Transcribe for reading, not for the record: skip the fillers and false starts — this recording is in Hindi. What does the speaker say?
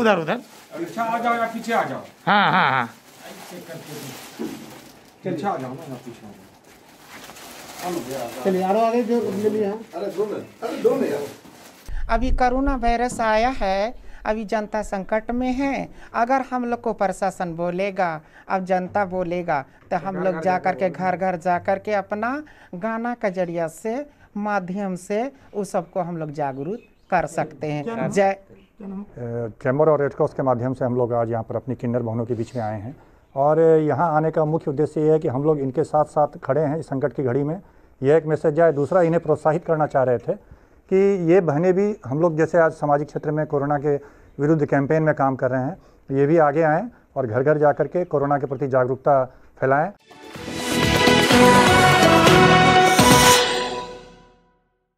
उधर उधर। अच्छा आ जाओ या पीछे आ जाओ। हाँ हाँ हाँ पीछे आ जाओ ना, पीछे चलिए आगे जो ले लिया। अरे दो में यार। अभी कोरोना वायरस आया है, अभी जनता संकट में है। अगर हम लोग को प्रशासन बोलेगा, अब जनता बोलेगा, तो हम लोग जा कर के घर घर जा कर के अपना गाना का जरिया से माध्यम से उस सबको हम लोग जागरूक कर सकते हैं। जय चैम्बर और रेड क्रॉस के माध्यम से हम लोग आज यहाँ पर अपनी किन्नर बहनों के बीच में आए हैं और यहाँ आने का मुख्य उद्देश्य ये है कि हम लोग इनके साथ साथ खड़े हैं इस संकट की घड़ी में। यह एक मैसेज जाए, दूसरा इन्हें प्रोत्साहित करना चाह रहे थे कि ये बहनें भी हम लोग जैसे आज सामाजिक क्षेत्र में कोरोना के विरुद्ध कैंपेन में काम कर रहे हैं, ये भी आगे आएँ और घर घर जा कर के कोरोना के प्रति जागरूकता फैलाएं।